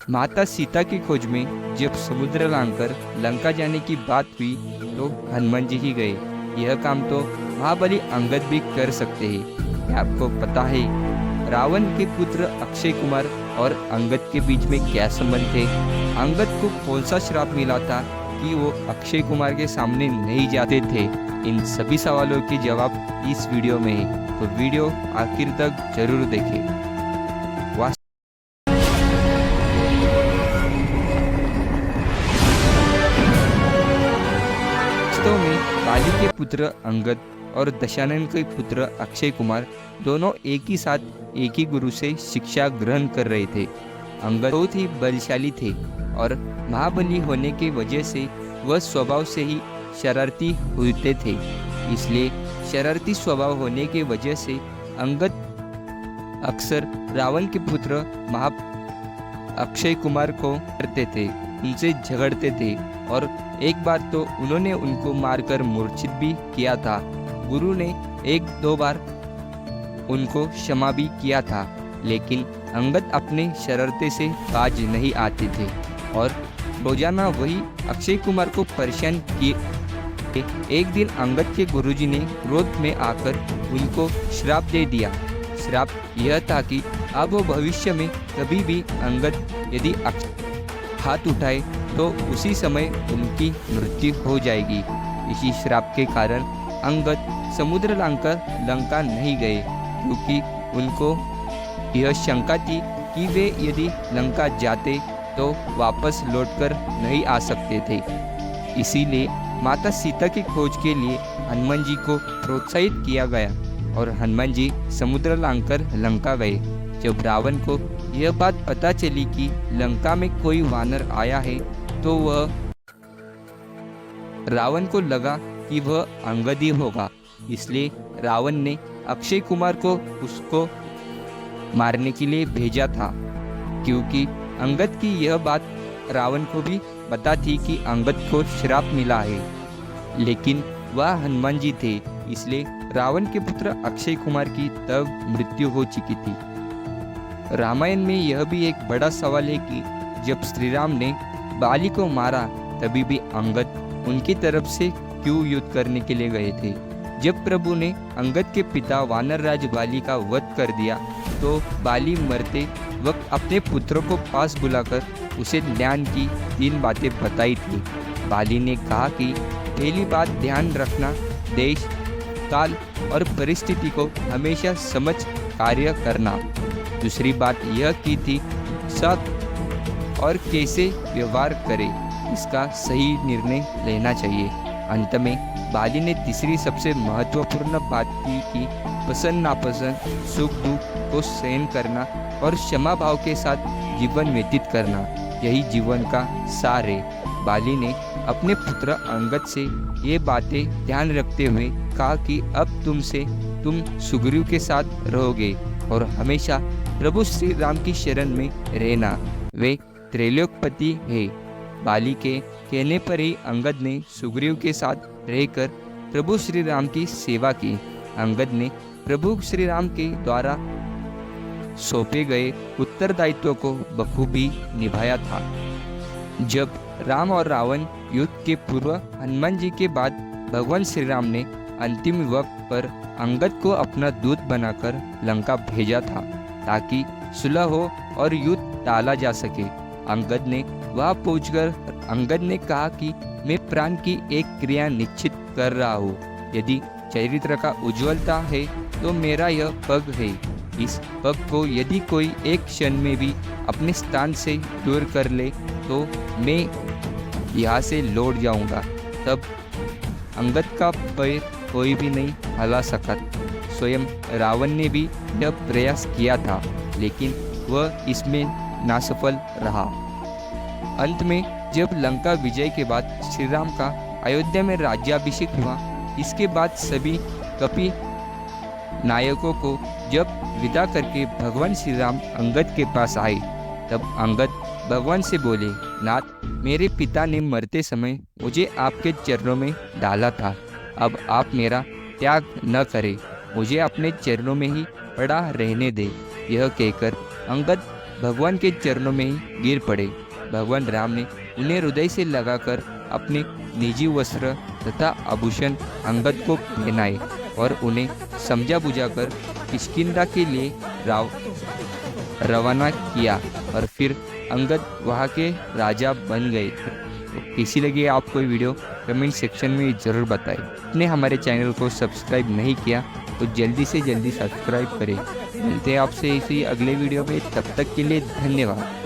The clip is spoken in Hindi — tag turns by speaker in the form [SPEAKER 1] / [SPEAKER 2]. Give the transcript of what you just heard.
[SPEAKER 1] माता सीता की खोज में जब समुद्र लांघकर लंका जाने की बात हुई तो हनुमान जी ही गए। यह काम तो महाबली अंगद भी कर सकते हैं। क्या आपको पता है रावण के पुत्र अक्षय कुमार और अंगद के बीच में क्या संबंध थे? अंगद को कौन सा श्राप मिला था कि वो अक्षय कुमार के सामने नहीं जाते थे? इन सभी सवालों के जवाब इस वीडियो में है, तो वीडियो आखिर तक जरूर देखें। वास्तव में बाली के पुत्र अंगद और दशानन के पुत्र अक्षय कुमार दोनों एक ही साथ एक ही गुरु से शिक्षा ग्रहण कर रहे थे। अंगद बहुत ही बलशाली थे और महाबली होने की वजह से वह स्वभाव से ही शरारती होते थे। इसलिए शरारती स्वभाव होने की वजह से अंगद अक्सर रावण के पुत्र अक्षय कुमार को करते थे, उनसे झगड़ते थे और एक बार तो उन्होंने उनको मारकर मूर्छित भी किया था। गुरु ने एक दो बार उनको क्षमा भी किया था, लेकिन अंगद अपने शरारते से बाज नहीं आते थे और रोजाना वही अक्षय कुमार को परेशान किए। एक दिन अंगद के गुरुजी ने क्रोध में आकर उनको श्राप दे दिया। श्राप यह था कि अब वो भविष्य में कभी भी अंगद यदि हाथ उठाए तो उसी समय उनकी मृत्यु हो जाएगी। इसी श्राप के कारण अंगद समुद्र लांघकर लंका नहीं गए, क्योंकि उनको यह शंका थी कि वे यदि लंका जाते तो वापस लौटकर नहीं आ सकते थे। इसीलिए माता सीता की खोज के लिए हनुमान जी को प्रोत्साहित किया गया और हनुमान जी समुद्र लांघकर लंका गए। जब रावण को यह बात पता चली कि लंका में कोई वानर आया है तो रावण को लगा कि वह अंगद ही होगा। इसलिए रावण ने अक्षय कुमार को उसको मारने के लिए भेजा था, क्योंकि अंगद की यह बात रावण को भी पता थी कि अंगद को श्राप मिला है। लेकिन वह हनुमान जी थे, इसलिए रावण के पुत्र अक्षय कुमार की तब मृत्यु हो चुकी थी। रामायण में यह भी एक बड़ा सवाल है कि जब श्री राम ने बाली को मारा तभी भी अंगद उनकी तरफ से क्यों युद्ध करने के लिए गए थे? जब प्रभु ने अंगद के पिता वानर राज बाली का वध कर दिया तो बाली मरते वक्त अपने पुत्रों को पास बुलाकर उसे ज्ञान की 3 बातें बताई थी। बाली ने कहा कि पहली बात ध्यान रखना, देश काल और परिस्थिति को हमेशा समझ कार्य करना। दूसरी बात यह की थी साथ और कैसे व्यवहार करें, इसका सही निर्णय लेना चाहिए। अंत में बाली ने तीसरी सबसे महत्वपूर्ण बात की कि पसंद नापसंद, सुख दुख को सहन करना और क्षमा भाव के साथ जीवन व्यतीत करना, यही जीवन का सार है। बाली ने अपने पुत्र अंगद से ये बातें ध्यान रखते हुए कहा कि अब तुम सुग्रीव के साथ रहोगे और हमेशा प्रभु श्री राम की शरण में रहना, वे त्रैलोक्यपति है। बाली के कहने पर ही अंगद ने सुग्रीव के साथ रहकर प्रभु श्री राम की सेवा की। अंगद ने प्रभु श्री राम के द्वारा सौंपे गए उत्तरदायित्व को बखूबी निभाया था। जब राम और रावण युद्ध के पूर्व हनुमान जी के बाद भगवान श्री राम ने अंतिम वक्त पर अंगद को अपना दूत बनाकर लंका भेजा था, ताकि सुलह हो और युद्ध टाला जा सके। अंगद ने वहां पहुंचकर अंगद ने कहा कि मैं प्राण की एक क्रिया निश्चित कर रहा हूँ। यदि चरित्र का उज्ज्वलता है तो मेरा यह पग है। इस पग को यदि कोई एक क्षण में भी अपने स्थान से दूर कर ले तो मैं यहाँ से लौट जाऊंगा। तब अंगद का पैर कोई भी नहीं हिला सका। स्वयं रावण ने भी यह प्रयास किया था, लेकिन वह इसमें नासफल रहा। अंत में जब लंका विजय के बाद श्री राम का अयोध्या में राज्याभिषेक हुआ, इसके बाद सभी कपि नायकों को जब विदा करके भगवान श्री राम अंगद के पास आए, तब अंगद भगवान से बोले, नाथ, मेरे पिता ने मरते समय मुझे आपके चरणों में डाला था। अब आप मेरा त्याग न करें, मुझे अपने चरणों में ही पड़ा रहने दे। यह कहकर अंगद भगवान के चरणों में ही गिर पड़े। भगवान राम ने उन्हें हृदय से लगाकर अपने निजी वस्त्र तथा आभूषण अंगद को पहनाए और उन्हें समझा बुझाकर किष्किंधा के लिए रवाना किया और फिर अंगद वहाँ के राजा बन गए। तो कैसी लगी आपको ये वीडियो कमेंट सेक्शन में ज़रूर बताएं। आपने हमारे चैनल को सब्सक्राइब नहीं किया तो जल्दी से जल्दी सब्सक्राइब करें। मिलते हैं आपसे इसी अगले वीडियो में, तब तक के लिए धन्यवाद।